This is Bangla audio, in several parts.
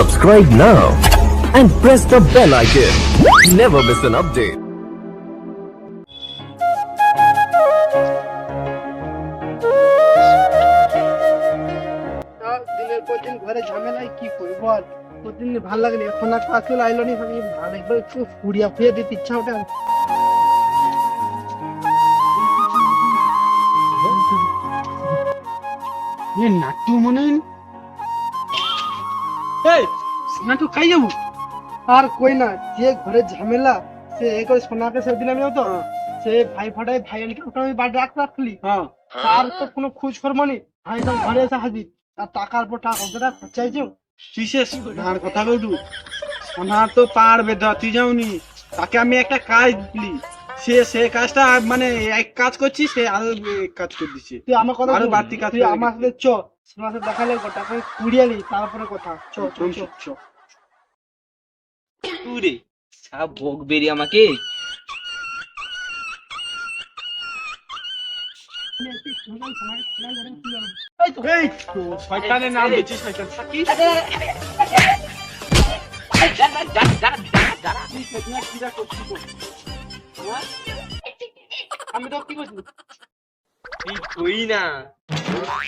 Subscribe now and press the bell icon. Never miss an update. দিনের পর দিন ঘরে ঝামেলায় কি করি বল, প্রতিদিন ভালো লাগলে এখন আর কাছে লাইলো নি, আমি ভালো একবার একটু ফুড়িয়া ফুড়িয়ে দিতে ইচ্ছা ওঠে। নাটু মনে এই নাটু খাই যাবো আর কই না, যে ঘরে ঝামেলা সে এই করে সোনাকে সেদিন আমি তো সে ভাই ফাটাই ভাই আলিকে আমি বাড়ি রাখলি, তার তো কোনো খোঁজ খবর নেই। ভাই তো ঘরে এসে হাজির, আর টাকার পর টাকা কতটা খরচাইছো কিসের সোনার কথা বলু? সোনা তো পারবে ধর, তুই যাওনি তাকে আমি একটা কাজ দিলি, সে কাজটা মানে এক কাজ করছি, সে আরো এক কাজ করে দিচ্ছে। তুই আমার কথা আরো শোন, বাড়তি কাজ তুই করে আমার সাথে চ, সোনার সাথে দেখালে টাকা কুড়িয়ে নি, তারপরে কথা। চ চ চ চ রে সব ভোগ বেরিয়ে আমাকে এই তো শয়তানের নাম দিচ্ছিস, শয়তান সাকি আমি তো কি বলছি তুই কই না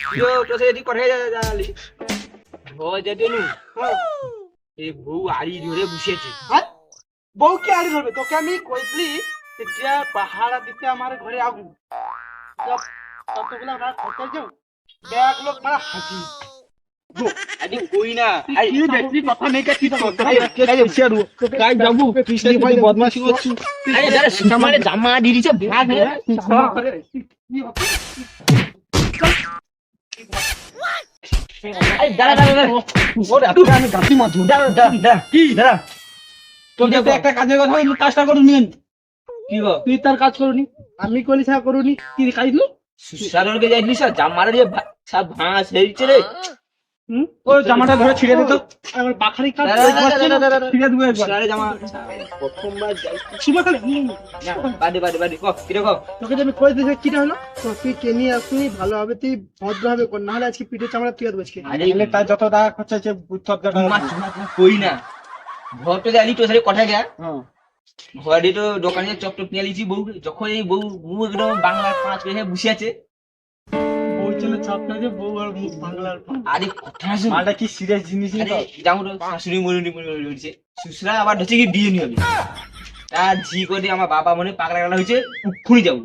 তুইও তোর সাথে কথা জানালি ভয় যেতে নু এই বউ আড়ি ধরে বসেছে। হ্যাঁ বউ কি আড়ি ধরবে? তোকে আমি কইলি এটা পাহাড়া দিতে আমার ঘরে আগুন কতগুলা রাত খরচা যাও, ব্যাগ লোক মারা হাসি আরে কই না কি দেখলি কথা নেই কি করতে কাই যাবো বদমাশি করছিস? আরে দাঁড়া সামনে জামা দিয়ে দিছে ভাগ রে আরে দাঁড়া দাঁড়া দাঁড়া ওরে আমি গাছি মাথু দাঁড়া দাঁড়া দাঁড়া কি দাঁড়া তোর সাথে একটা কাজের কথা বলি, কাজটা করুন নিন। কি গো তুই তার কাজ করুনি, আমি কলি ছাড়া করুনি, কি কাজ দিল? সুসারকে যাইছিস জামাটা দিয়ে সব ভাঁজ হয়েছে রে। ওই জামাটা ধরে ছিঁড়ে দিত, আমার বাখারি কাজ ছিঁড়ে দেবো একবার। সুসারের জামা প্রথমবার যাই শুভ খালি বাদে বাদে বাদে ক কি রে ক তোকে যে আমি কই দিয়েছি কিটা হলো, তো তুই কেনি আসুনি ভালো হবে, তুই ভদ্রভাবে কর, না হলে আজকে পিঠে চামড়া তুই আর বসকে আরে এলে তার যত টাকা খরচা হচ্ছে কই না ঘর তো যাইলি তোর সাথে কথা গা হ্যাঁ ঘরে তো দোকানে চপ টপ নিয়ে লিছি বউ যখন এই বউ বউ একদম বাংলার পাঁচ পেয়ে বসে আছে বউ চলে চাপ না যে বউ আর মুখ বাংলার আরে কথা শুন মালটা কি সিরিয়াস জিনিস আরে যেমন শাশুড়ি মরুনি মরুছে শ্বশুরা আবার হচ্ছে কি বিয়ে নিয়ে হবে আর ঝি করে আমার বাবা মনে পাগলা গালা হয়েছে উক্ষুনি যাবো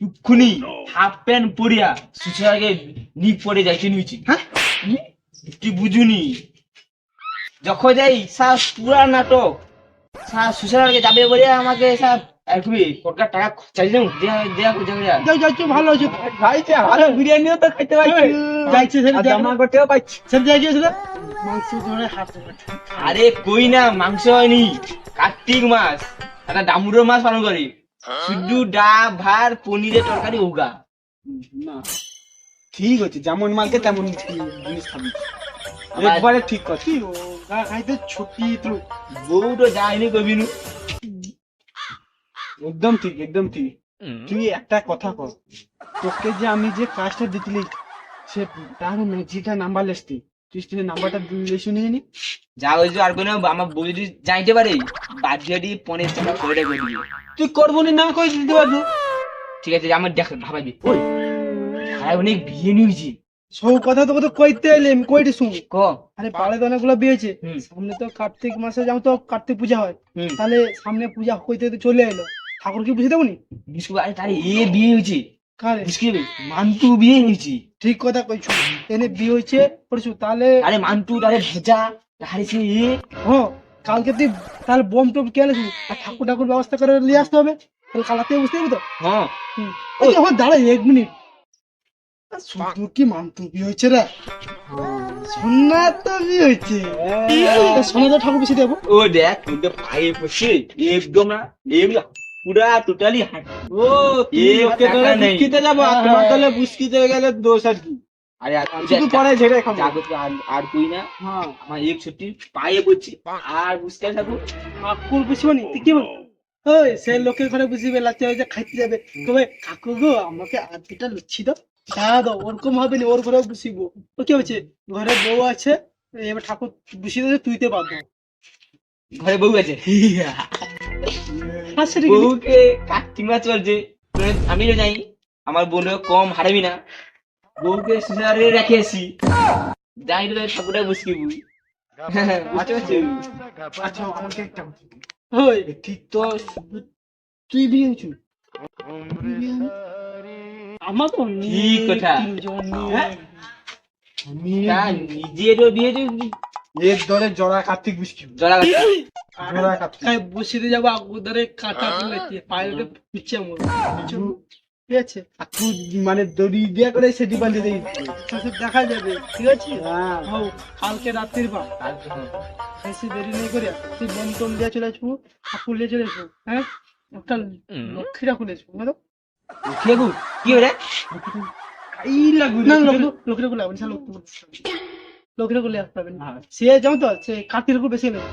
উক্ষুনি হাফ প্যান্ট পরিয়া শ্বশুরাকে নিপ পরে যাইতে নিয়েছি হ্যাঁ তুই বুঝুনি যখন যাই সব পুরা নাটক সব শ্বশুরাকে যাবে বলে আমাকে সব একটু কটকা টাকা চাই যাও দেয়া দেয়া দেয়া যাই যাই ভালো হয়েছে, খাইছে আরে বিরিয়ানিও তো খাইতে পারছি, যাইছে সেটা জামা করতেও পাচ্ছি। সেটা যাই গিয়েছিল মাংস ধরে হাত আরে কই না মাংস হয়নি কার্তিক মাস একটা ডামুরের মাছ পালন করি শুধু ডাব ভাত পনিরের তরকারি উগা না ঠিক আছে, যেমন মালকে তেমন জিনিস খাবি, একবারে ঠিক কথা। কি গা খাইতে ছুটি তুই বউ তো যায়নি কবিনু একদম ঠিক একদম ঠিক। তুই একটা কথা কর, তোকে যে আমি যে কাজটা দিতলি সে তার ম্যাজিকা নাম্বার লেসতি, তুই স্ত্রীর নাম্বারটা দিলে শুনে নি যা হয়েছে আর কোনো আমার বউ যদি যাইতে পারে বাদ দিয়ে পনের টাকা করে করে দিবি তুই করবো নি না করে দিতে পারবো। ঠিক আছে আমার দেখ ভাবাবি ওই ভাই অনেক বিয়ে নিয়েছি সব কথা তোকে তো কইতে এলাম, কইটি শুন। ক আরে পাড়ে তো অনেকগুলো বিয়ে হয়েছে, হুম। সামনে তো কার্তিক মাসে যাও তো কার্তিক পূজা হয়, হুম। তাহলে সামনে পূজা কইতে তো চলে এলো, ঠাকুর কি বুঝে দেবো নি? বিস্কুট আরে তারে এ বিয়ে হয়েছে কারে বিস্কুট মান্তু বিয়ে হয়েছে ঠিক কথা কইছো, এনে বিয়ে হয়েছে পড়ছু, তাহলে আরে মান্তু তারে ভেজা তারে সে এ হ্যাঁ কালকে তুই তাহলে বোম টোম কে আনছু, আর ঠাকুর ঠাকুর ব্যবস্থা করে নিয়ে আসতে হবে, তাহলে কালাতে বুঝতে পারবি তো। হ্যাঁ ওই আমার দাঁড়া 1 মিনিট, শুধু কি মান্তু বিয়ে হয়েছে রে? সোনা তো বিয়ে হয়েছে, সোনা তো ঠাকুর বেশি দেবো। ও দেখ তোদের পায়ে বসে একদম না এমনি পুরা টোটালি হাঁট ও তুই ওকে টাকা ধরে নেই। বুঝকিতে যাবো, আর তোমার তাহলে বুঝকিতে গেলে দোষ আর কি, আরে আর শুধু পরে ঝেড়ে খাবো। জাগত আর কই না হ্যাঁ আমার এক ছুটি পায়ে পড়ছি আর বুঝতে থাকো ঠাকুর বুঝবো নি তুই কি বল? ওই সে লোকের ঘরে বুঝিবে লাচে হয়ে খাইতে যাবে, তবে কাকু গো আমাকে আর দুটা লুচি দাও, দাও ওরকম হবে না, ওর ঘরে বুঝিব। ও কি হচ্ছে ঘরে বউ আছে, এবার ঠাকুর বসিয়ে দিয়েছে, তুইতে বাধ্য। ঘরে বউ আছে, হাসির গেলি। বউকে কার্তিক মাস চলছে, আমি তো যাই, আমার বোনও কম হারাবি না, বউকে সুসারে রেখে আসি, যাই তো ঠাকুরটা বসিয়ে বউ। আচ্ছা আচ্ছা আমাকে একটা ওই ঠিক তো, তুই বিয়ে হয়েছিস? আমার তো ঠিক কথা। হ্যাঁ? তা নিজেরও বিয়ে এর ধরে জড়া কার্তিক বৃষ্টি, জড়া জড়া কার্তিক। বসিয়ে যাবো আগুন ধরে কাটা তুলেছে পায়ে পিছিয়ে আমার ঠিক আছে। আর তুই মানে দড়ি দিয়ে করে সেটি বাঁধিয়ে দিই। আচ্ছা, সে দেখা যাবে ঠিক আছে। হ্যাঁ হও কালকে রাত্রির বা বেশি দেরি নেই করে তুই বন টন দিয়ে চলে আসবো, ঠাকুর নিয়ে চলে আসবো। হ্যাঁ, একটা লক্ষ্মী ঠাকুর আসবো বুঝলো? খেবু কি হরে এই লাগু না লক্ষ্মী ঠাকুর লাগবে না, লক্ষ্মী ঠাকুর আসতে হবে না। সে যেমন তো সে কার্তিক ঠাকুর বেশি নেই,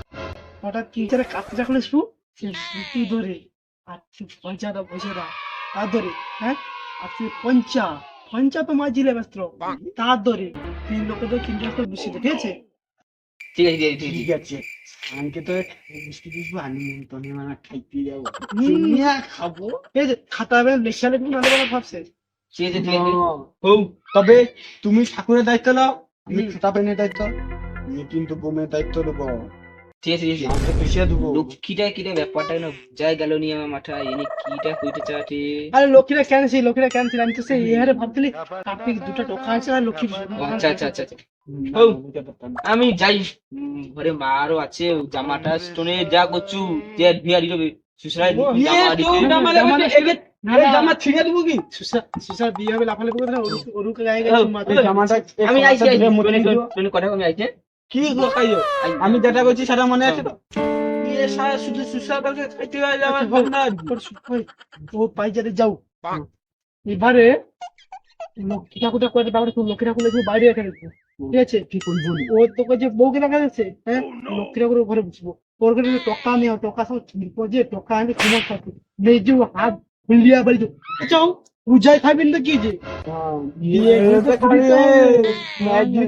হঠাৎ কি করে কার্তিক ঠাকুর আসবো, সে তুই ধরে আর তুই পয়সাটা তার ধরে। হ্যাঁ, আর তুই পঞ্চা তো মাছ জিলে ব্যস্ত তার ধরে 3 লোকে তো 3 লাখ বেশি ঠিক আছে। ঠিক আছে ঠিক ঠিক আছে। আমাকে তো বৃষ্টি দিসবো, আমি তনে মানে খাইতে যাবো, খাবো। ঠিক আছে, খাতা হবে লেখা লেখি না দেবো ভাবছে। ঠিক আছে ঠিক আছে হোক, তবে তুমি ঠাকুরের দায়িত্ব নাও, আমি খাতা পেনের দায়িত্ব, আমি কিন্তু বোমের দায়িত্ব দেবো, ঠিক আছে ঠিক আছে। আমাকে পেশিয়ে দেবো। লক্ষ্মীটা কিটা ব্যাপারটা না যাই গেল নি আমার মাথায়, এনে কিটা কইতে চাটে। আরে লক্ষ্মীরা ক্যান্সেল আমি তো সেই ইহারে ভাবছিলি কার্তিক দুটো টোকা আছে আর লক্ষ্মী আচ্ছা আচ্ছা আচ্ছা আচ্ছা। হোক, আমি যাই, ঘরে মারও আছে, জামাটা স্টোনে যা করছু যে বিয়ারি হবে সুসরাই জামা ছিঁড়ে দেবো কি? সুসার বিয়ে হবে লাফালাফি করতে না ওরুকে গায়ে গায়ে মারতে। জামাটা আমি আইছি কি কথা আমি আইছে খাইও? আমি যেটা করছি সেটা মনে আছে তো? এ সারা শুধু সুস্বাদকে খাইতে হয় যাওয়ার ভাবনা। ও পাইজারে যাও এবারে লক্ষ্মী ঠাকুরটা করে তারপরে তুই লক্ষ্মী ঠাকুর লেগে বাইরে রেখে দিচ্ছি ঠিক আছে। ঠিক বলি ও তোকে যে বউকে দেখা যাচ্ছে, হ্যাঁ লক্ষ্মী ঠাকুরের ঘরে বসবো, ওর ঘরে টকা আমি টকা সব যে টকা আমি তোমার সাথে নেই যে হাত খুলিয়া বাড়ি যাও পূজায় খাবেন তো কি যে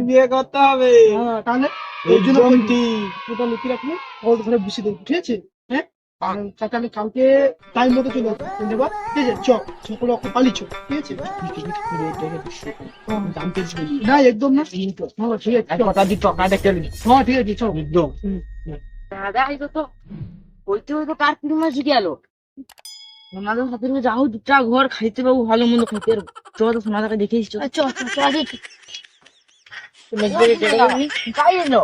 বিয়ে করতে হবে, হ্যাঁ, তাহলে ওই জন্য ওটা লক্ষ্মী রাখলে ওর ঘরে বসে দেবো ঠিক আছে। হ্যাঁ, তাকে আমি কালকে টাইম মতো চলে আসবো দেবা ঠিক আছে। চকলে ওকে পালিছ ঠিক আছে। না একদম না, হ্যাঁ ঠিক আছে কথা দি টকা দেখে হ্যাঁ ঠিক আছে চল একদম। দাদা এটা তো হইতে হইতে কার্তিক মাস গেল, ওনাদের হাতে যাও দুটা ঘর খাইতে পাবো, ভালো মন্দ খাইতে পারবো। চল তো সোনাদাকে দেখে এসছি, তাই এলো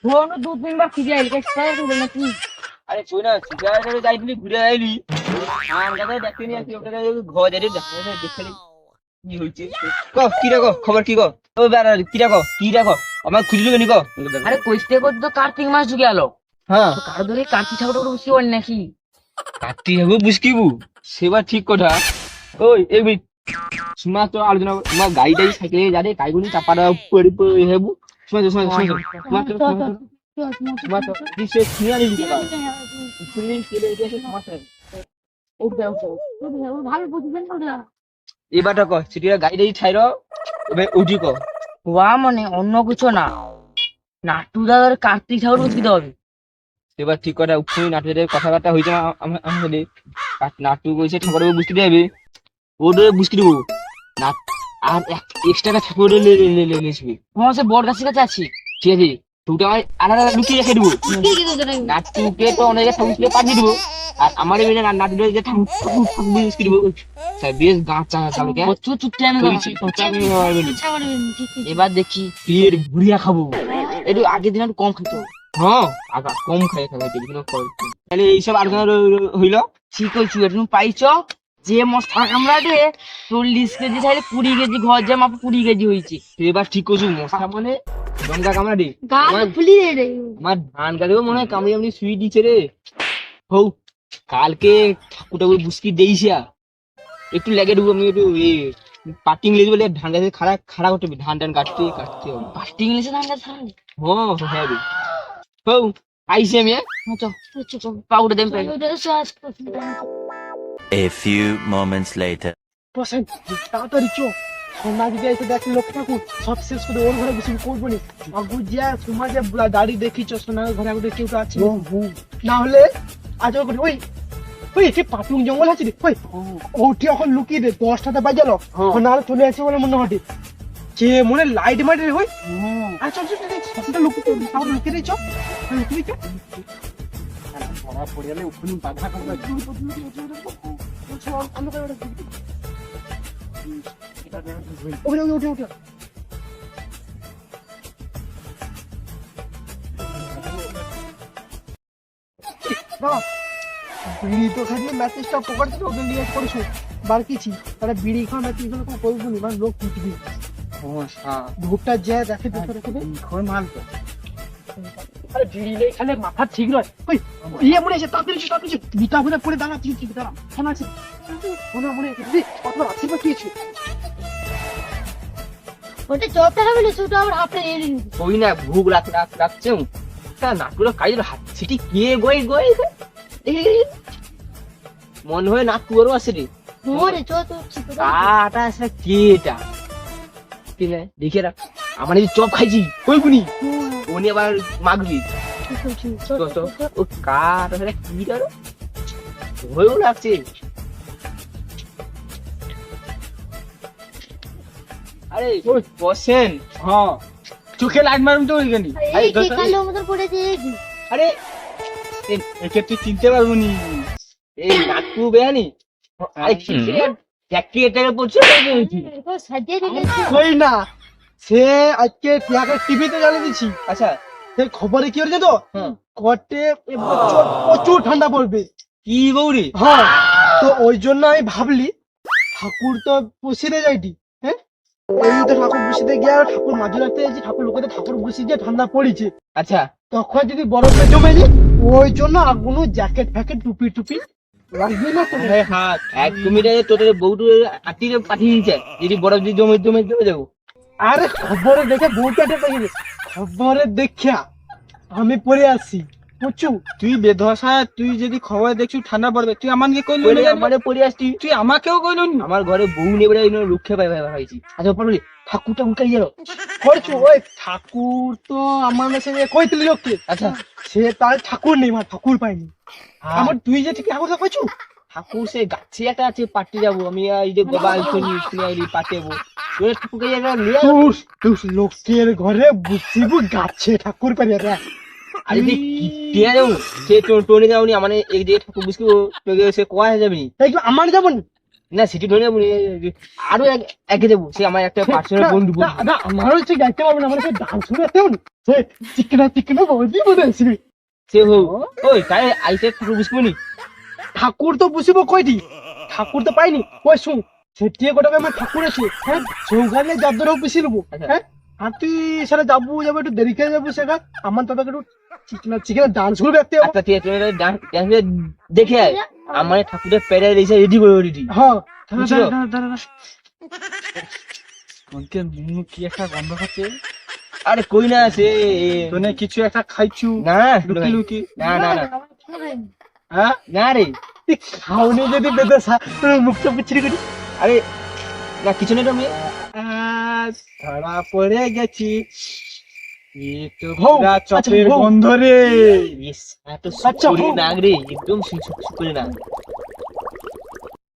ধরুন 2-3 বার ফিরে আইলি নাকি? আরে তুই না সুসারে যাইলি ঘুরে আইলি, আমার কাছে দেখতে নিয়ে আসি, ওটা ঘর যাই দেখতে কি হয়েছে কি রে খবর কি গো? ও বেড়া কি রে আমার খুঁজলি কেন গো? আরে কইতে করতে তো কার্তিক মাস গেল, হ্যাঁ কারো ধরে কার্তিক ঠাকুর বুঝতে পারি নাকি? কার্তিক হবু বুঝকিবু সেবার ঠিক কথা। ওই এই সুমা তো আলোচনা তোমার গাড়ি টাই সাইকেলে যাবে গাড়িগুলি চাপাটা পড়ে হেবু সুমা এবারটা কর সেটি গাড়ি টাই ছাইর এবার উঠি কর। ওয়া মানে অন্য কিছু না, নাটু দাদার কার্তিক ঠাকুর বুঝতে হবে। এবার ঠিক কথা উঠুই নাটুদের কথাবার্তা হয়েছে আমার সাথে, নাটু কইছে ঠাকুর বুঝতে দেবে ওদের বুঝতে দেবো না, আর এক্সট্রা ঠাকুর নেসবি। আমার সে বড় গাছের কাছে আছি, ঠিক আছে তুইটা আমার আলাদা লুকিয়ে রেখে দেবো, নাটুকে তো অনেকে ঠাকুরকে পাঠিয়ে দেবো, আর আমার এমনি নাটুদের যে ঠাকুর বুঝতে দেবো বেশ গাছ চালাবে। প্রচুর চুট্টি আমি এবার দেখি বিয়ের ভুড়িয়া খাবো, একটু আগের দিন একটু কম খেতে হবে। হ্যাঁ আগা কম খাই তাহলে এইসব আলোচনা হইল। ঠিক হয়েছি তুমি পাইছ যে মশলা কামড়াটে 40 কেজি খাইলে 20 কেজি ঘর যে মাপ 20 কেজি হয়েছে। এবার ঠিক করছু মশা মানে গঙ্গা কামড়া রে আমার ধান গাড়িও মনে হয় কামড়ি কামড়ি শুই দিচ্ছে রে। হৌ কালকে ঠাকুর ঠাকুর বুসকি দেইছিয়া একটু লেগে দেবো, আমি একটু পাটিং লেগে বলে ধান গাছে খাড়া করতে হবে, ধান কাটতে হবে। পাঁচটি ইংলিশে ধান গাছ খারাপ হ্যাঁ হৌ আইসি আমি পাউডার দেন A few moments later. তাড়াতাড়ি চো সোনা যদি এসে দেখি লোক ঠাকুর সব শেষ করে ওর ঘরে বেশি করবো নি আগু যা সমাজে দাড়ি দেখিছ সোনার ঘরে আমাদের কেউ তো আছে না হলে আজ ওই ওই ওই সে পাটুং জঙ্গল আছে রে ওই ওটি এখন লুকিয়ে দে 10টাতে বাজালো সোনার চলে আসে বলে মনে হয় কে মনে লাইট মারি রে ওই আচ্ছা চল সবটা লুকিয়ে সব লুকিয়ে দিছ লুকিয়ে দিছ ধরা পড়ে গেলে ওখানে বাধা করবে ওরে ওরে ওরে বিড়ি তো খালি ম্যাচেসটা পকড়তে ওকে নিয়ে করেছো বার কিছু তারা বিড়ি খাওয়া ম্যাচেস গুলো কোনো করবো নি মানে লোক পিটবি ভুট্টা যা দেখে দেখে রেখে ঘর মাল তো আরে বিড়ি নেই খালে মাথা ঠিক নয় ওই ইয়ে মনে আছে তাড়াতাড়ি বিটা ঘুরে পড়ে দাঁড়া ঠিক দাঁড়া ফোন আছে মনে আছে কত রাত্রি বা কি আছে ওটা চপটা হবে না শুধু আবার হাফটা এনে নিবি ওই না ভুক রাখছে তা নাটগুলো কাজের হাত ছিটি কে গই মনে হয় নাট কুয়ারও আছে রে মোরে চো তো চিপে কাটা আছে কেটা ঠিক আছে দেখে রাখ আমার এই চপ খাইছি কই গুনি উনি আবার মাগবি ও কাটা আছে কি দাঁড়ো হয়েও লাগছে আরে ওই বসেন হ্যাঁ চোখে লাইট মারুন তো ওইখানে এই কি কালো মতো পড়েছে আরে একে তুই চিনতে পারবো নি এই নাটকু বেহানি আরে কি ট্যাক্কি এটাকে পড়ছে ও সাজিয়ে দিয়েছে কই না সে আজকে টিয়াকে টিভিতে জ্বালিয়ে দিচ্ছি আচ্ছা সে খবরে কি হয়েছে তো হ্যাঁ কটে প্রচুর ঠান্ডা পড়বে কি বৌরি হ্যাঁ তো ওই জন্য আমি ভাবলি ঠাকুর তো বসিয়ে যাইটি হ্যাঁ এই তো ঠাকুর বসিতে গিয়ে ঠাকুর মাঝে রাখতে যাচ্ছি ঠাকুর লোকেতে ঠাকুর বসিয়ে গিয়ে ঠান্ডা পড়েছে আচ্ছা তখন যদি বরফে জমে যায় ওই জন্য আগুনো জ্যাকেট ফ্যাকেট টুপি লাগবে না তো হ্যাঁ এক মিনিটে তোদের বউটু আটিরে পাঠিয়ে দিচ্ছে যদি বরফ যদি জমে যাবো আরে খবরে দেখে বউটাতে পেয়ে খবরে দেখিয়া আমি পড়ে আসছি বুঝছু তুই বেধসা তুই যদি খবর দেখছু ঠান্ডা পড়বে তুই আমাকে কইলি না আমারে পড়ে আসছি তুই আমাকেও কইলি না আমার ঘরে বউ নেবে রুক্ষে পাই ভাইছি আচ্ছা পড়লি ঠাকুরটা উঠাই গেল করছু ওই ঠাকুর তো আমার মেসে কইতিলি লোককে আচ্ছা সে তার ঠাকুর নেই মা ঠাকুর পাইনি আমার তুই যে ঠিক ঠাকুর কইছু ঠাকুর সে গাছে একটা আছে পাটতে যাবো আমি এই যে বাবা শুনি পাটে যাবো ঠাকুরকে নিয়ে লোকের ঘরে বুঝিবু গাছে ঠাকুর পাইয়া রে আরে টিয়া যাবো সে টোনে যাবনি আমার এই যে ঠাকুর বুঝবো তোকে সে কোয়া হয়ে যাবি এইগুলো আমার যাবো না সিটি টোনে যাবো আরো একে যাবো সে আমার একটা পার্সোনাল বন্ধু আমারও ঠিক যাইতে পারবো না আমার ডান্স শুনে আসতে সে চিকনা বলবি মনে আসবি সে হোক ওই তাই আইসে ঠাকুর বুঝবো নি ঠাকুর তো বুঝিব কইটি ঠাকুর তো পাইনি ওই শুন সেটিয়ে গোটাকে আমার ঠাকুর আছে হ্যাঁ সৌগানে যাদের হোক বেশি নেবো হ্যাঁ আর তুই সেটা যাবো একটু দেরি করে যাবো সেটা আমার তবে একটু চিকেন ডান্স করবে একটা আচ্ছা ঠিক আছে ডান্স দেখে আয় আমার ঠাকুরের প্যারা দিয়েছে রেডি করে রেডি হ্যাঁ বুঝলো? তোকে মুনু কি একটা গন্ধ খাচ্ছে আরে কই না সে তোনে কিছু একটা খাইছু না লুকি না হ্যাঁ না রে খাওনি যদি বেঁধে মুখটা বিচ্ছিরি করি আরে না কিছু নেই আমি ধরা পড়ে গেছি তো হৌ, পুরা আচ্ছা, চপের হৌ। গন্ধ রে এত আচ্ছা, সুন্দর হোক। নাগ রে একদম সুন্দর নাগ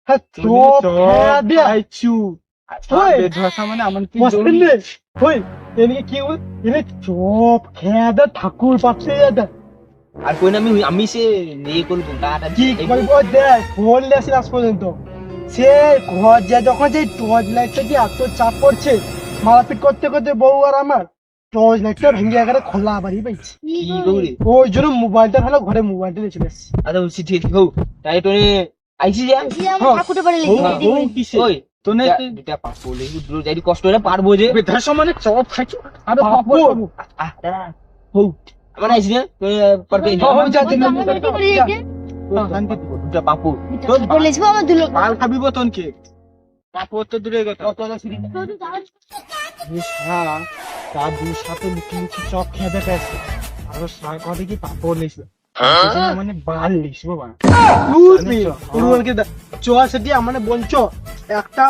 হ্যাঁ তোনে তো চপ দিয়া খাইছু ওই। বেধসা মানে আমার কি বসেন রে ওই এদিকে কি বল এনে চপ খেয়ে দে ঠাকুর পাচ্ছে দে আর কই না আমি সে নিয়ে করবো গাটা কি করবো দেখ বললে আসি আজ পর্যন্ত সে ঘর যা যখন যে টর্চ লাইটটা যে এত চাপ পড়ছে মারপিট করতে করতে বউ আর আমার টর্চ লাইটটা ভেঙে একেবারে খোলা বাড়ি পাইছি কি গৌরে ওই জন্য মোবাইলটা ফেলো ঘরে মোবাইলটা নিয়ে চলে এসছি আচ্ছা বলছি ঠিক হোক তাই তো আইছি যা ঠাকুরটা পড়ে হৌ, গেছে হৌ, কিসে? ওই তোনে দুটা পাপড় লেগে দূর যাই কষ্ট হলে পারবো যে বেধসা মানে চপ খাইছু আরে পাপড়। বাবু আহ দাঁড়া হোক আমার আইছি না পারবে দুটা পাপড় বলেছি আমার দুলো কাল খাবি বতনকে পাপড় তো দূরে কথা হ্যাঁ দাদুর সাথে লুকি চপ খেয়ে দেখে আসছে আরো কথা কি পাপড় লিখবে মানে বাল লিখবো বা চোয়া সেটি আমার বলছো একটা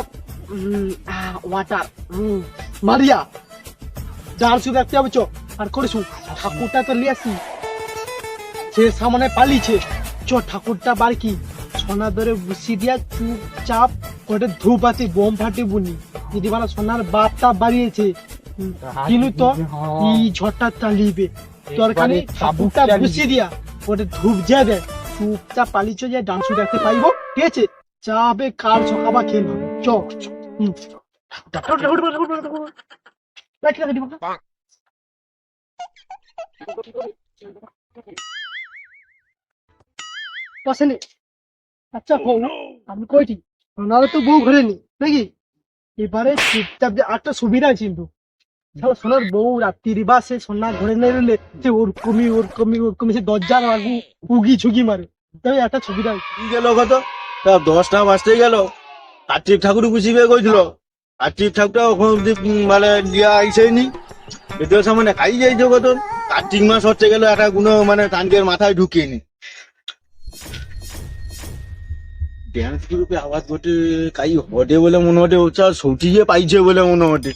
ওয়াটার মারিয়া যার শুধু দেখতে হবে চ আর করিস ঠাকুরটা তো লিয়ে আসি সে সামনে পালিয়েছে চ ঠাকুরটা বার কি সোনা ধরে বুসি দিয়া চুপচাপ করে ধূপ আছে বোম ফাটি বুনি যদি বলা সোনার বাপটা বাড়িয়েছে কিন্তু তো এই ঝড়টা চালিবে তোর কানে ঠাকুরটা বুসি দিয়া ওটা ধূপ যাবে চুপচাপ পালিয়েছে যে ডান্স দেখতে পাইবো ঠিক আছে যাবে কার ছকাবা খেলবো চ পছন্দ আচ্ছা হোক আমি কইছি ওনারা তো বউ ঘরে নি নাকি এবারে চুপচাপ যে একটা সুবিধা আছে কিন্তু সোনার বউ রাত্রির বাসে সোনা ঘরে নিয়ে নিলে সে ওরকমই সে দরজার আগু উগি ঝুঁকি মারে তাই একটা সুবিধা আছে কি গেল কত তা 10টা বাজতে গেল কার্তিক ঠাকুর বুঝিবে কইছিল কার্তিক ঠাকুরটা ওখান অব্দি মানে লিয়া আইসেনি এদের সামনে খাই যাইছে কত কার্তিক মাস হচ্ছে গেল একটা কোনো মানে কানকের মাথায় ঢুকিয়েনি ড্যান্স গ্রুপে আওয়াজ করতে কাই হটে বলে মনে হটে ওটা সৌটিয়ে পাইছে বলে মনে হটে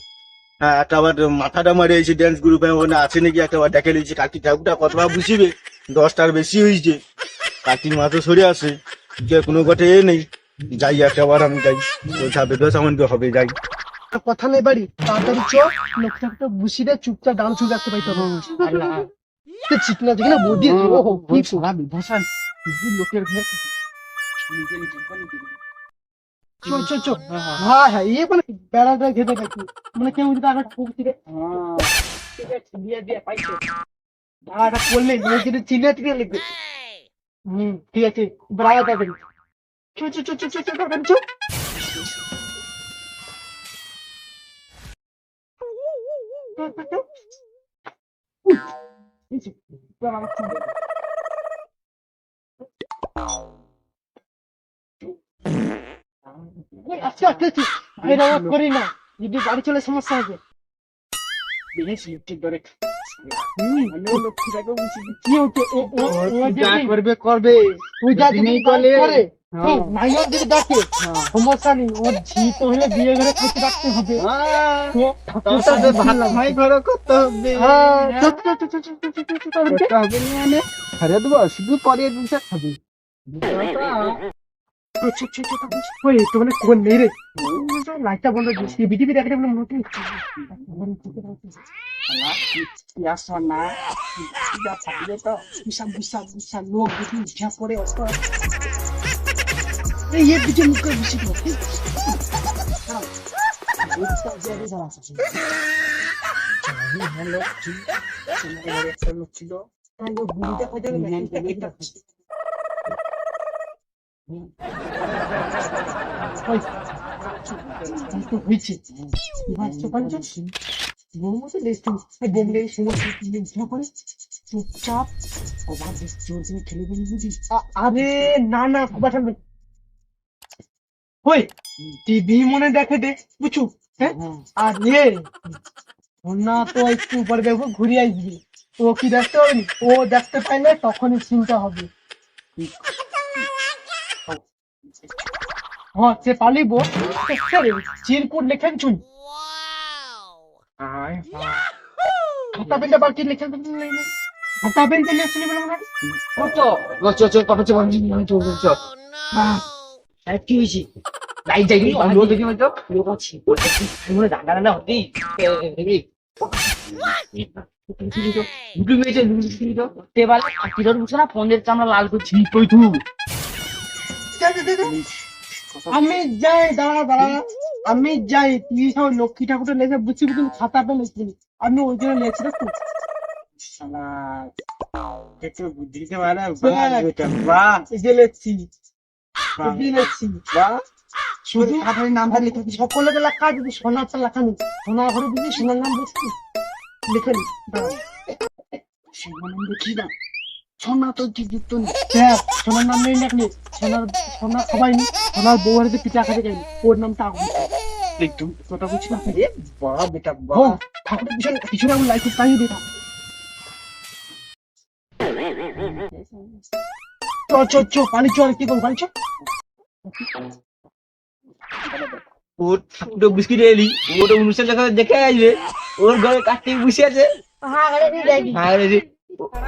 হ্যাঁ একটা আবার মাথাটা মারিয়েছে ড্যান্স গ্রুপে ওখানে আছে নাকি একটা বার দেখে নিয়েছে কার্তিক ঠাকুরটা কতটা বুঝিবে 10টার বেশি হয়েছে কার্তিক মাসও সরে আসে যে কোনো কথা এ নেই যাই একটাবার আমি যাই ওই ছাপে তো সামান হবে যাই কথা নেই বাড়ি তাড়াতাড়ি চ লোকটা একটা বুসিটা চুপচাপ ডান চুপ রাখতে পাইতে হবে চিকনা চিকনা বডি ওহো কি সোনা বিভূষণ লোকের ঘরে চল চল চল হ্যাঁ হ্যাঁ এই মানে বেড়াটা ঘেটে দেখি মানে কেউ যদি আগে ঠুকছি রে ঠিক আছে দিয়ে দিয়ে পাইছে ভাড়াটা করলে নিজের চিনে চিনে লিখবে ঠিক আছে ব্রায়া দেবেন চল চল চল চল চল চল চল আচ্ছা আচ্ছা এটা করি না যদি বাড়ি চলে সমস্যা হবে করবে করবে তুই যা নেই করলে নাইও যদি ডাকে সমস্যা নেই ওর ঝি তো হলে বিয়ে ঘরে খেতে রাখতে হবে ভাই ঘরে করতে হবে ঘরে দেবো শুধু পরে খাবি মানে কোন নেই রে লাইটটা বন্ধ দিচ্ছি বিটিভি দেখে মনে হচ্ছে লোক দেখি ইচ্ছা করে এর দিকে মুখ করে বসে লোক ছিল হয়েছে চুপচাপ আরে না না ওই টিভি মনে দেখে দে বুঝু হ্যাঁ আর না তো একটু পরে দেখবো ঘুরে আসবি ও কি দেখতে হবে ও দেখতে পাইলে তখনই চিন্তা হবে হ্যাঁ সে পালিব চিরকুট লেখেন চুন খাতা পেনটা বাকি লেখেন খাতা পেন পেলে শুনি কি হয়েছে লাইট যাই লোক দেখি হয়তো লোক আছে মনে রান্না রান্না হতেই ফোনের চামড়া লাল করছি আমি যাই দাঁড়া দাঁড়া আমি যাই তুই সব লক্ষ্মী ঠাকুরের লেখে বুঝছি কিন্তু খাতা পেন লিখবি আমি ওই জন্য লেখছি দেখো বুদ্ধিতে পারে শুধু নামটা লিখে সকলে লেখা যদি সোনারটা লেখা নেই সোনার ঘরে যদি সোনার নাম বসছি লিখে নি দেখি না সোনা তো যুক্ত নেই সোনার নাম নেই লেখনি সোনা সবাই নি সোনার বউ হাতে পিঠা খাতে যায়নি ওর নামটা একটু কথা বুঝছি না বাবা বেটা বাবা ঠাকুরের পিছনে আমি লাইট টাঙিয়ে দিতাম চ পানি চল কি করবো পানি চ ওর ঠাকুরটা বিস্কিট এলি ওটা অনুষ্ঠান দেখা দেখে আসবে ওর ঘরে কার্তিক বসে আছে হ্যাঁ আরে তুই দেখবি আর এই যে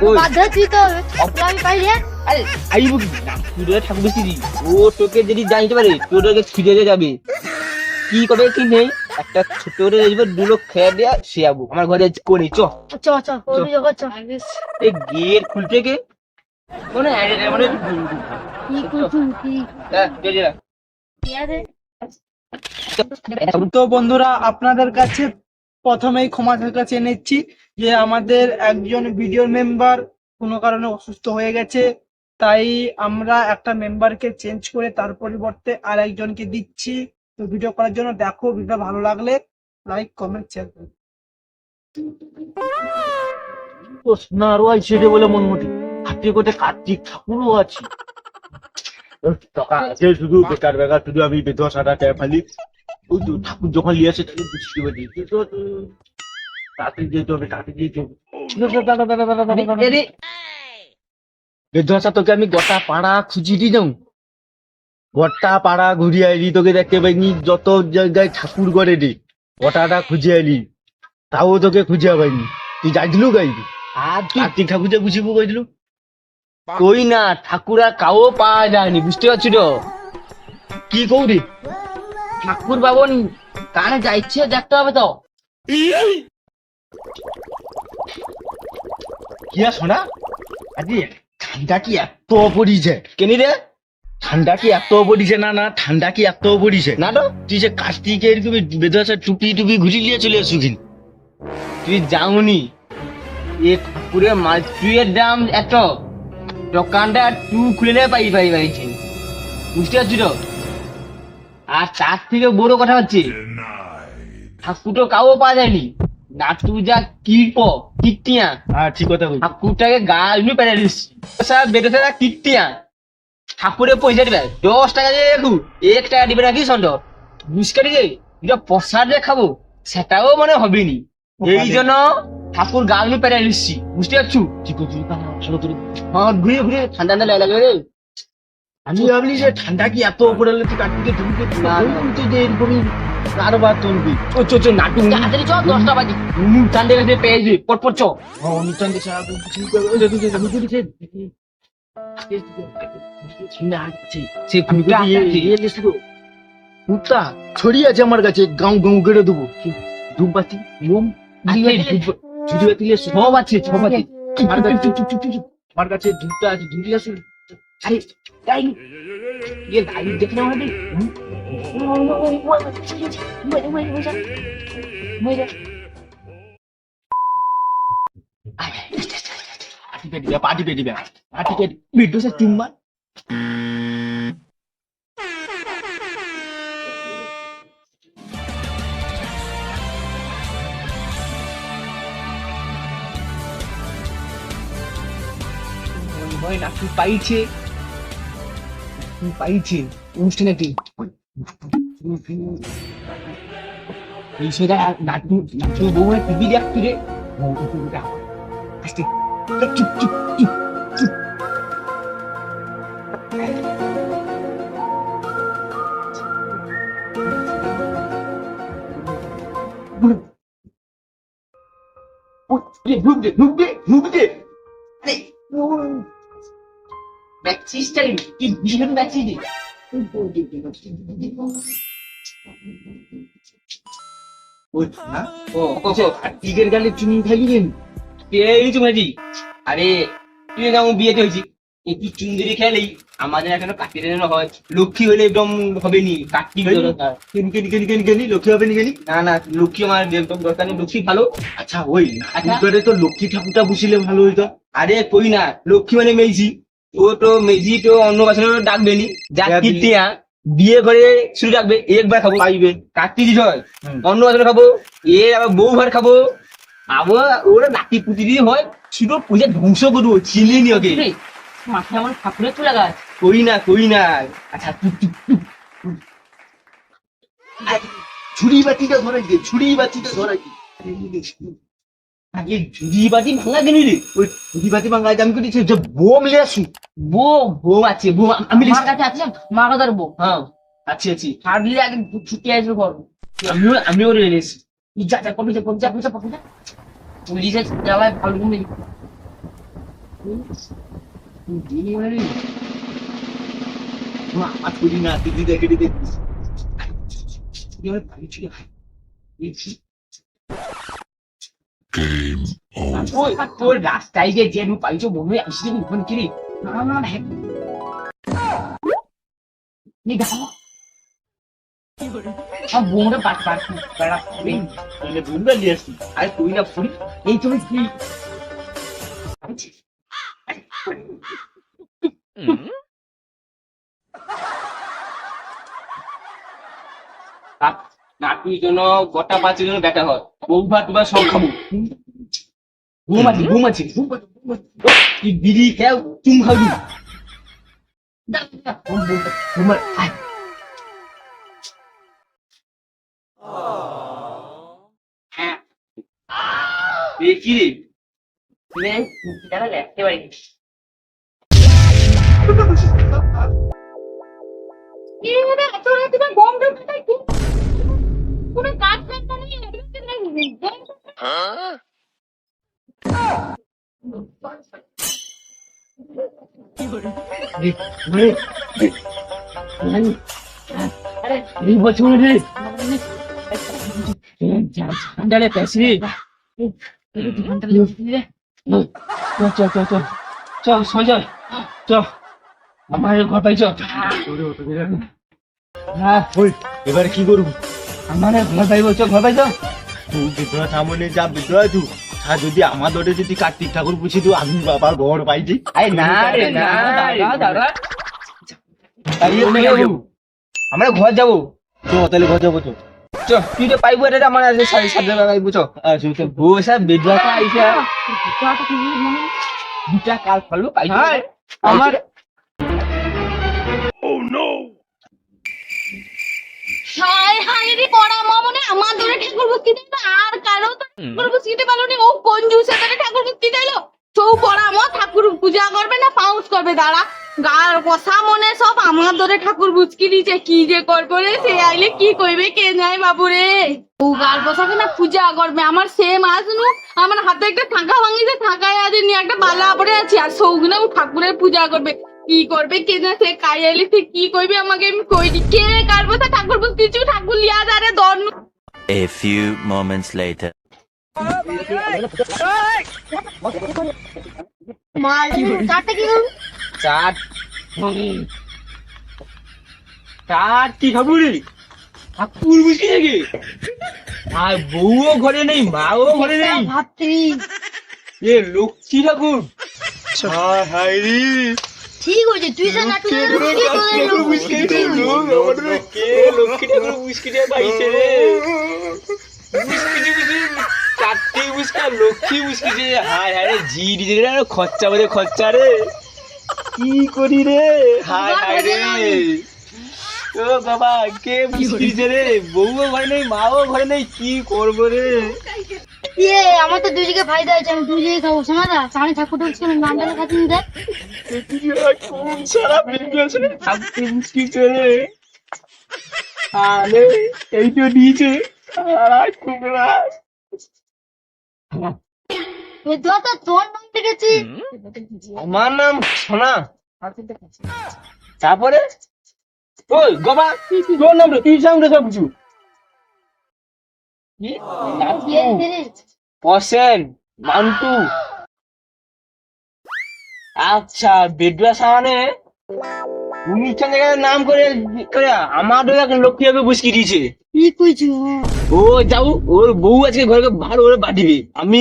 ওই বাধ্য তুই তো হবে আমি পারি রে আরে আইব কি না তুই ঠাকুর বিস্কিট ও তোকে যদি জানতে পারে তোর ওকে ছিড়ে যাবে কি কবে কি নেই একটা ছোট করে আসবে দুলো খেয়ে দেয়া সে আবু আমার ঘরে কোনি চ চ চ ওই জগৎ চ এই গেট খুলতে কে মানে মানে কি করছু কি কি আছে তো বন্ধুরা আপনাদের কাছে প্রথমেই ক্ষমা কাছে নিচ্ছি যে আমাদের একজন ভিডিও মেম্বার কোনো কারণে অসুস্থ হয়ে গেছে, তাই আমরা একটা মেম্বারকে চেঞ্জ করে তার পরিবর্তে আর একজনকে দিচ্ছি। তো ভিডিও করার জন্য দেখো, ভিডিও ভালো লাগলে লাইক কমেন্ট শেয়ার করো। আরো আছে রে বলে মনমতি হাতে কোটে কার্তিক ঠাকুরও আছে টাকা আছে শুধু বেকার বেকার শুধু আমি বেদুয়া সাদা ট্যাপ ফালি ওই তো ঠাকুর যখন নিয়ে আসে তাকে বুঝতে পারি তো তাড়াতাড়ি যেতে হবে তাড়াতাড়ি যেতে হবে বেদুয়া সাদা তোকে আমি গোটা পাড়া খুঁজি দি যাও গোটা পাড়া ঘুরিয়ে আইলি তোকে দেখতে পাইনি যত জায়গায় ঠাকুর করে রে গোটাটা খুঁজে আইলি তাও তোকে খুঁজে পাইনি তুই যাইছিলু গাইবি আর তুই কার্তিক ঠাকুর যে বুঝিব কইছিলু কই না ঠাকুরা কাও পাওয়া যায়নি বুঝতে পারছি তো কি কৌরি ঠাকুর বাবন কানে যাইছে দেখতে হবে তো কি শোনা আরে ঠান্ডা কি এত পড়িছে কেনি রে ঠান্ডা কি এত পড়িছে না না ঠান্ডা কি এত পড়িছে না তো তুই যে কার্তিকের বেদশা টুপি টুপি ঘুরি নিয়ে চলে আসু কিন তুই যাওনি এ ঠাকুরের মাছুয়ের দাম এত দোকানটা টু খুলে পাইছি বুঝতে পারছি তো আর তার থেকে বড় কথা হচ্ছে ঠাকুর তো কাউ পাওয়া যায়নি নাটু যা কীর্তিয়া হ্যাঁ ঠিক কথা বলছি ঠাকুরটাকে গা এমনি পেরে দিচ্ছি বেরোতে কীর্তিয়া ঠাকুরের পয়সা দিবে 10 টাকা দিয়ে দেখু 1 টাকা দিবে নাকি সন্দেহ বুঝতে যে যেটা প্রসাদ দিয়ে খাবো সেটাও মনে হবে নি এই জন্য ঠাকুর গা এমনি পেরে দিচ্ছি বুঝতে পারছু ঠিক আছে ভালো করে হ্যাঁ ঘুরে ঘুরে ঠান্ডা ঠান্ডা লাগে রে আমি ভাবলি যে ঠান্ডা কি এত উপরে হলে তুই কার্তিকে টুপি করছিস না, না। তুই যে এরকমই কারবার তুলবি ও চো চো নাটু তাড়াতাড়ি চ 10টা বাজে ঠান্ডা গেছে পেয়ে যাবি পটপট চ অনুষ্ঠান দেখে ঠিক আছে সে কুটা কুত্তা ছড়িয়ে আছে আমার কাছে গাঁও গাঁও কেড়ে দেবো ধূপবাতি মোম ঝুড়ি বাতিলে সব আছে আমার কাছে আমার কাছে ধূপটা আছে ধুলি আছে আরে তাই ये गाड़ी देखने वाले পার্টি পেয়ে দিবে ভিডিও সে চুম্বা ভয় নাকি পাইছে অনুষ্ঠানে কি এই সেটা নাটু নাটু বউ টিভি দেখছি রে আসতে চুপ চুপ চুপ চুপ ঢুকবে ব্যাচিস টাইম কি ভীষণ ব্যাচিস টিকের গালে চুনি খাইলি কেন এই চুমাজি আরে তুই না বিয়েতে হয়েছি একটু চুন্দরি খেলেই আমাদের এখানে কাটি দেওয়া হয় লক্ষ্মী হলে একদম হবে নি কাটি কেনি লক্ষ্মী হবে নি কেনি না না লক্ষ্মী আমার একদম দরকার নেই লক্ষ্মী ভালো আচ্ছা ওই নাটুরে তো লক্ষ্মী ঠাকুরটা বসিলে ভালো হইতো আরে কই না লক্ষ্মী মানে মেজি ও তো মেজি তো অন্য বাসনে ডাকবে নি যা কীর্তিয়া বিয়ে করে শুরু ডাকবে একবার খাবো পাইবে কাটতি দিতে হয় অন্য বাসনে খাবো আবার বউ ভার খাবো আবার ওরা নাতি পুতি দিয়ে হয় শুধু পূজা ধ্বংস করবো চিনি নি ওকে মাথায় আমার ঠাকুরের চলে গাছ কই না আচ্ছা ছুরি বাতিটা ধরাই দে ছুরি বাতিটা ধরাই দে আগে ঝুড়ি বাটি ভাঙা কেন রে ওই ছুরি বাতি ভাঙাই আমি করেছি যে বোম লিয়ে আসি বোম আছে বোম আমি কাছে আছে মা কাছে বউ হ্যাঁ আচ্ছা আচ্ছা হারলি আগে ছুটি আসবে বল আমিও রেলে এসেছি যা যা কবে যা পুলিশে জ্বালায় ফালগুন নেই আমার করি না দিদি দেখে দিদি তোর রাস্তায় গিয়ে যে আমি পাইছো মনে হয় আসলে ফোন কিরি না সব বোমটা পাট বুমটা নিয়ে আসছি আরে তুই না ফুল এই তুমি কি নাতির জন্য গোটা পাঁচের জন্য ব্যাটা হয় বউ ভাত তোমার সব খাবো ঘুম আছে তুই বিড়ি খেয়ে চুম খাবি কি রে দেখতে পারি তোরা তুমি বম ঢুকতে কি কোনো কাজ করতে নেই আরে এই বছর রে ঠান্ডালে পেছি চ আমার ঘর পাইছ হ্যাঁ ওই এবার কি করবো আমার ঘর পাইব ঘর পাইছ তুই বিদ্রোহ সামনে যা বিদ্রোহ তুই যদি আমার দরে যদি কার্তিক ঠাকুর পুছি তুই আমি বাবার ঘর পাইছি আরে না রে না দাদা আমরা ঘর যাবো তো তাহলে ঘর যাবো তো চ তুই তো পাইবো এটা আমার আছে সাড়ে সাত টাকা পাইবো চ আচ্ছা বসা বেদুয়া আইসা দুটা কাল ফেলবো পাইছো আমার হায় হায় রে পড়া মামনে আমার ধরে ঠাকুর ভক্তি দিল আর কারো তো ঠাকুর ভক্তি দিতে পারলো নি ও কঞ্জুসে ধরে ঠাকুর ভক্তি দিল চৌ পড়া মা ঠাকুর পূজা করবে না পাউস করবে দাঁড়া গার কষা মনে সব আমার ধরে ঠাকুর বুঝকি দিছে কি যে করবো রে সে আইলে কি কইবে কে নাই বাবু রে ও গার বসাবে না পূজা করবে আমার সেম আসনু আমার হাতে একটা থাকা ভাঙিছে থাকায় আজ নিয়ে একটা বালা পড়ে আছে আর সৌগুনা ও ঠাকুরের পূজা করবে কি করবে কে না সে কাই আইলে সে কি কইবে আমাকে আমি কইনি কে কার বসা ঠাকুর বুঝ কিছু ঠাকুর লিয়া যারে দর্ন A few moments later. মাল কাটে কি করব চাট চাট কি খাবো রে ঠাকুর বুঝকি নাকি আর বউও ঘরে নেই মাও ঘরে নেই ভাবছি এ লক্ষ্মী ঠাকুর হায় হায় রে ঠিক হয়েছে তুই যা নাটু লক্ষ্মী ঠাকুর বুঝকিটা পাইছে রে চারটি বুঝকা লক্ষ্মী বুঝকিছে হায় হায় রে জি দিছে রে খরচা বলে খরচা রে কি করি রে হায় হায় রে ও বাবা কে বুঝকিছে রে বউও ঘরে নেই মাও ঘরে নেই কি করবো রে আমার তো দুই জায়গায় ফায়দা আছে আমি দুই জায়গায় খাবো শোনা সামনে ঠাকুর ঢুকছিল নামটা খাচ্ছি দেখ কোন সারা বিজনেস রে ঠাকুর বুঝকিছে রে আরে এই তো নিচে আর কুমড়া তোর নাম দেখেছি আমার নাম সোনা তারপরে ওই গবা তোর নাম তুই সামনে সব কিছু অসেন মান্টু আচ্ছা বেডুয়া সামনে অনুষ্ঠান জায়গায় নাম করে আমার লক্ষ্মী হবে বুঝকি দিয়েছে কি কইছো ও যাও ওর বউ আজকে ঘরে ভালো করে বাঁধিবে আমি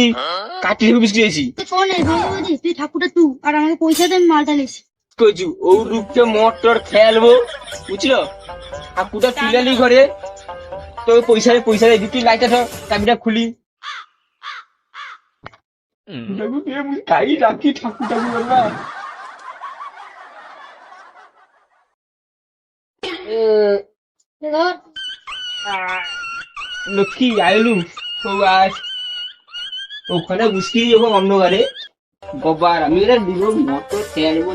কাটি বিস্কি দিয়েছি তুই ঠাকুরটা তুই আর আমাকে পয়সা দে আমি মালটা লেছি কইছু ও রূপকে মোটর খেলবো বুঝলো ঠাকুরটা তুলালি ঘরে তো পয়সা দে তুই লাইটটা ধর চাবিটা খুলি খাই রাখি ঠাকুরটা বলবা লক্ষ্মী আইলু তো আজ ওখানে বুঝকি যখন অন্ধকারে গবার আমি এটা দিব মোটর খেলবো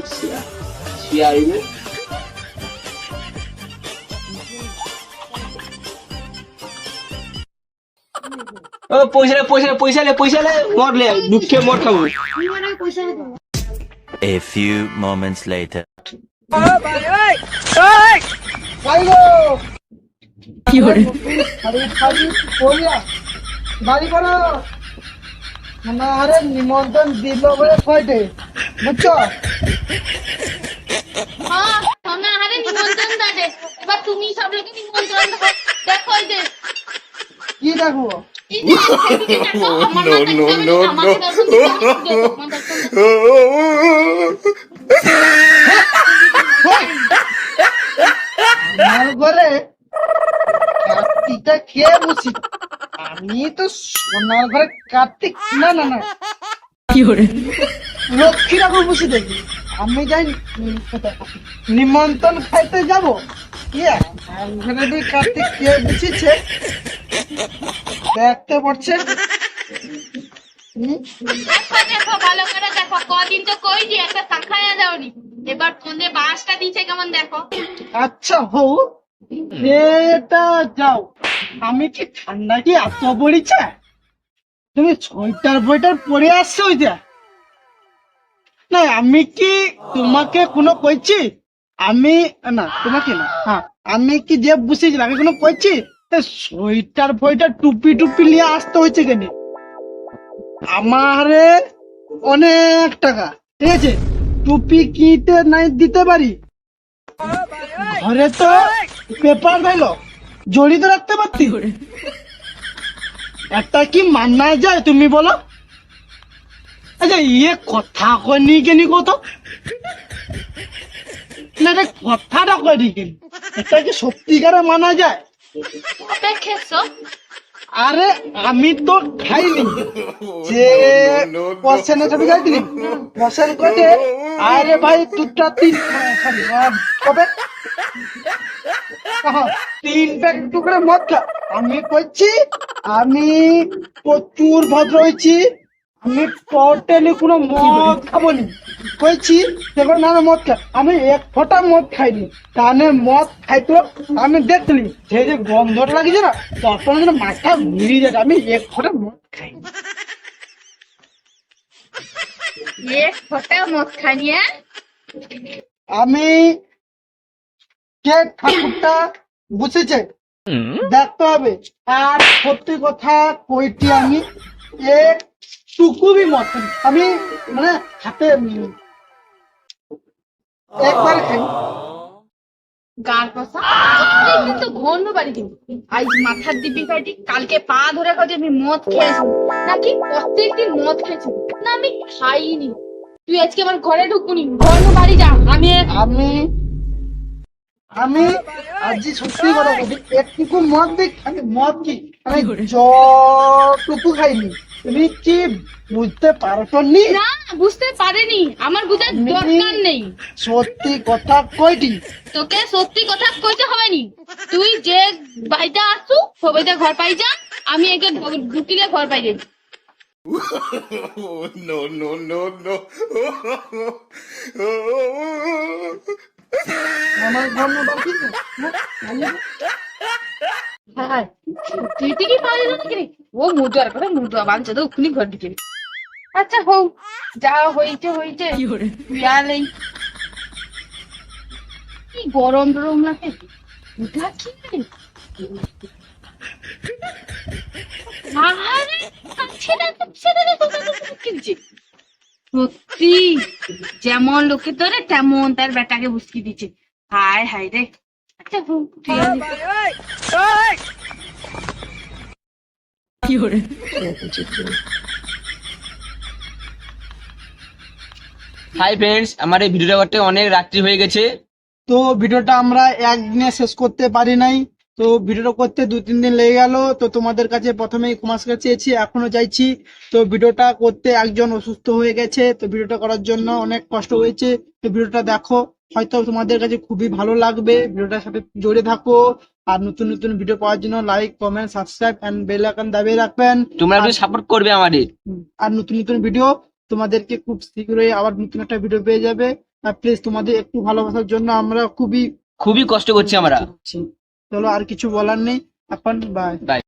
শিয়ারিবে ও পয়সা লে মরলে দুঃখে মর খাবো। A few moments later. বাড়ি করো না, আরে নিমন্ত্রণ দিল বলে কয়টে বুঝছো? হ্যাঁ সোনাহারে নিমন্ত্রণ দাদে, এবার তুমি সব লোকে নিমন্ত্রণ দাও। দেখো এই যে কি দেখবো? এই যে এদিকে দেখো, আমার না দেখতে হবে না, আমাকে দর্শন দিতে হবে, দেখো, আমার দর্শন দিতে আমার ঘরে কার্তিকটা খেয়ে বসি, আমি তো সোনার ঘরে কার্তিক না না না লক্ষ্মী ঠাকুর বসে দেখি। আমি যাই নিমন্ত্রণ খাইতে যাবো, ঘরে দুই কার্তিক খেয়ে বসেছে, দেখতে পড়ছে। দেখো দেখো ভালো করে দেখো, কদিন তো কই যে একটা শাখায় যাওনি, এবার ফোনে বাসটা দিছে কেমন দেখো। আচ্ছা হও, এটা যাও। আমি কি ঠান্ডা কি এত পড়েছে? তুমি সোয়েটার বইটার পরে আসছো ওইটা? না আমি কি তোমাকে কোনো কইছি? আমি না তোমাকে না, হ্যাঁ আমি কি যে বুঝেছিলাম আমি কোনো কইছি? সোয়েটার বইটার টুপি টুপি নিয়ে আসতে হয়েছে কেন? আমারে অনেক টাকা, ঠিক আছে, টুপি কিনতে নাই দিতে পারি, ঘরে তো পেপার ভাইলো জড়িত রাখতে পারতি, একটা কি মান্না যায় তুমি বলো? আচ্ছা ইয়ে কথা কয়নি কেনি কত না রে, কথাটা কয়নি কেন, এটা কি সত্যিকারে মানা যায়? কবে খেয়েছো? আরে আমি তো খাইনি, যে পছন্দ ছবি খাইছিলি পছন্দ করে। আরে ভাই দুটা তিন কবে তিন প্যাক টুকরে মদ খা। আমি কইছি আমি প্রচুর ভদ্র হয়েছি, আমি টোটালি কোনো মদ খাবো নি, কইছি দেখো না মদ খা। আমি এক ফোঁটা মদ খাইনি, কানে মদ খাইতো আমি দেখলি যে যে গন্ধটা লাগিছে না, তখন যেন মাথা ঘুরিয়ে যায়। আমি এক ফোঁটা মদ খাইনি। এক ফোঁটা মদ খাইনি? আমি কে ঠাকুরটা বুঝেছে দেখতে হবে। আর সত্যি কথা কইটি আমি একটুকু বি মত খাইনি। আমি মানে হাতে একবার খাই। গাল কষা কিন্তু ঘন বাড়ি কিন্তু আজ মাথার দিবি কাটি, কালকে পা ধরে কাজে আমি মদ খেয়েছি নাকি প্রত্যেকদিন মদ খেয়েছি না, আমি খাইনি। তুই আজকে আমার ঘরে ঢুকুনি, ঘন বাড়ি যা। আমি আমি আমি আজ সত্যি কথা বলছি, একটুকু মদ দিই। আমি মদ কি আমি যটুকু খাইনি, তুমি কি বুঝতে পারছো নি? না বুঝতে পারেনি, আমার বুঝার দরকার নেই। সত্যি কথা কইটি তোকে সত্যি কথা কইতে হবে নি, তুই যে বাড়িতে আসু সবাইতে ঘর পাই যা, আমি একে ঢুকিলে ঘর পাই যাই। আমার ঘর না কি হ্যাঁ তুই কি পারি না নাকি রে? ও মুদুয়ার কথা মুদুয়া বাঞ্চা তো ওখানে ঘর ঢুকে। আচ্ছা হোক, যা হয়েছে হয়েছে, বিয়ালেই কি গরম টরম লাগে, এটা কি রে? আহারে সত্যি যেমন লোকে ধরে তেমন তার বেটাকে বুঝকি দিচ্ছে। হায় হায় রে। আচ্ছা হোক, তুই হাই ফ্রেন্ডস, আমার এই ভিডিওটা করতে অনেক রাত্রি হয়ে গেছে। তো ভিডিওটা আমরা একদিনে শেষ করতে পারি নাই, তো ভিডিওটা করতে 2-3 দিন লেগে গেল। তো তোমাদের কাছে প্রথমেই ক্ষমা চেয়েছি, এখনো চাইছি। তো ভিডিওটা করতে একজন অসুস্থ হয়ে গেছে, তো ভিডিওটা করার জন্য অনেক কষ্ট হয়েছে। তো ভিডিওটা দেখো, হয়তো তোমাদের কাছে খুবই ভালো লাগবে। ভিডিওটার সাথে জড়িয়ে থাকো, আর নতুন নতুন ভিডিও পাওয়ার জন্য like, comment, subscribe and bell icon দাবিয়ে রাখবেন। তোমরা একটু সাপোর্ট করবে আমাদের। আর নতুন নতুন ভিডিও তোমাদেরকে খুব শীঘ্রই আবার নতুন একটা ভিডিও পেয়ে যাবে। আর প্লিজ তোমাদের একটু ভালোবাসার জন্য আমরা খুবই কষ্ট করছি আমরা। চলো আর কিছু বলার নেই, এখন বাই।